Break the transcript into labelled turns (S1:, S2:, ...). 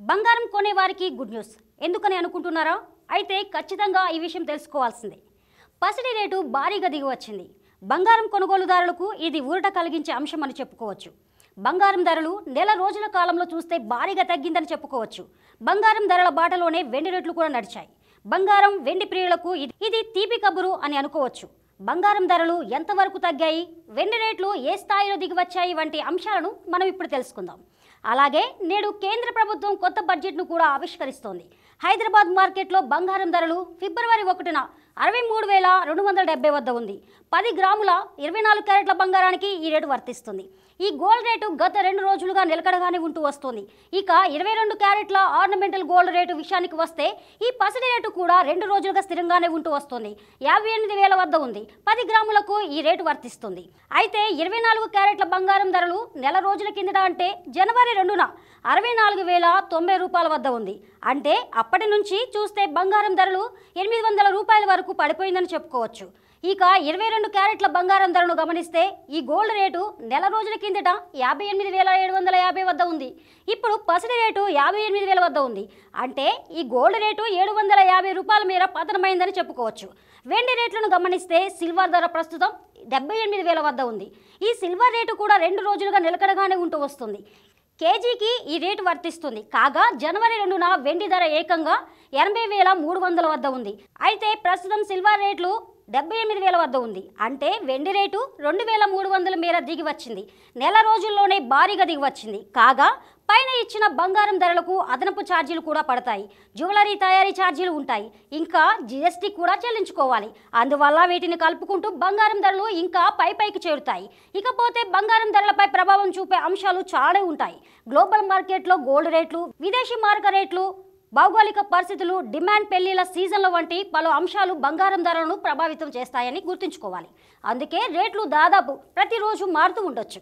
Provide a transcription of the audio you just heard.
S1: బంగారం కొనే వారికి గుడ్ న్యూస్. ఎందుకని అనుకుంటున్నారా? అయితే ఖచ్చితంగా ఈ విషయం తెలుసుకోవాల్సిందే. పసిడి రేటు భారీగా దిగి వచ్చింది. బంగారం కొనుగోలుదారులకు ఇది ఊరట కలిగించే అంశం అని చెప్పుకోవచ్చు. బంగారం ధరలు నెల రోజుల కాలంలో చూస్తే భారీగా తగ్గిందని చెప్పుకోవచ్చు. బంగారం ధరల బాటలోనే వెండి రేట్లు కూడా నడిచాయి. బంగారం వెండి ప్రియులకు ఇది తీపి కబురు అని అనుకోవచ్చు. బంగారం ధరలు ఎంతవరకు తగ్గాయి, వెండి రేట్లు ఏ స్థాయిలో దిగివచ్చాయి వంటి అంశాలను మనం ఇప్పుడు తెలుసుకుందాం. అలాగే నేడు కేంద్ర ప్రభుత్వం కొత్త బడ్జెట్ను కూడా ఆవిష్కరిస్తోంది. హైదరాబాద్ మార్కెట్లో బంగారం ధరలు ఫిబ్రవరి 1న 63,270 వద్ద ఉంది. 10 గ్రాముల 24 క్యారెట్ల బంగారానికి ఈ రేటు వర్తిస్తుంది. ఈ గోల్డ్ రేటు గత 2 రోజులుగా నిలకడగానే ఉంటూ వస్తుంది. ఇక 22 క్యారెట్ల ఆర్నమెంటల్ గోల్డ్ రేటు విషయానికి వస్తే ఈ పసిడి రేటు కూడా 2 రోజులుగా స్థిరంగానే ఉంటూ వస్తుంది. 58,000 వద్ద ఉంది. 10 గ్రాములకు ఈ రేటు వర్తిస్తుంది. అయితే 24 క్యారెట్ల బంగారం ధరలు నెల రోజుల కిందట అంటే జనవరి 2న 64,090 రూపాయల వద్ద ఉంది. అంటే అప్పటి నుంచి చూస్తే బంగారం ధరలు 800 రూపాయల వరకు పడిపోయిందని చెప్పుకోవచ్చు. ఇక 22 క్యారెట్ల బంగారం ధరను గమనిస్తే ఈ గోల్డ్ రేటు నెల రోజుల కిందట 58,750 వద్ద ఉంది. ఇప్పుడు పసిడి రేటు 58,000 వద్ద ఉంది. అంటే ఈ గోల్డ్ రేటు 750 రూపాయల మేర పతనమైందని చెప్పుకోవచ్చు. వెండి రేట్లను గమనిస్తే సిల్వర్ ధర ప్రస్తుతం 78,000 వద్ద ఉంది. ఈ సిల్వర్ రేటు కూడా 2 రోజులుగా నిలకడగానే ఉంటూ వస్తుంది. కేజీకి ఈ రేటు వర్తిస్తుంది. కాగా జనవరి 2న వెండి ధర ఏకంగా 80,300 వద్ద ఉంది. అయితే ప్రస్తుతం సిల్వర్ రేట్లు 78,000 వద్ద ఉంది. అంటే వెండి రేటు 2,300 మేర దిగి వచ్చింది. నెల రోజుల్లోనే భారీగా దిగి వచ్చింది. కాగా పైన ఇచ్చిన బంగారం ధరలకు అదనపు ఛార్జీలు కూడా పడతాయి. జ్యువెలరీ తయారీ ఛార్జీలు ఉంటాయి. ఇంకా జీఎస్టీ కూడా చెల్లించుకోవాలి. అందువల్ల వీటిని కలుపుకుంటూ బంగారం ధరలు ఇంకా పైకి చేరుతాయి. ఇకపోతే బంగారం ధరలపై ప్రభావం చూపే అంశాలు చాలా ఉంటాయి. గ్లోబల్ మార్కెట్లో గోల్డ్ రేట్లు, విదేశీ మారక రేట్లు, భౌగోళిక పరిస్థితులు, డిమాండ్, పెళ్లిళ్ల సీజన్ల వంటి పలు అంశాలు బంగారం ధరలను ప్రభావితం చేస్తాయని గుర్తుంచుకోవాలి. అందుకే రేట్లు దాదాపు ప్రతిరోజు మారుతూ ఉండొచ్చు.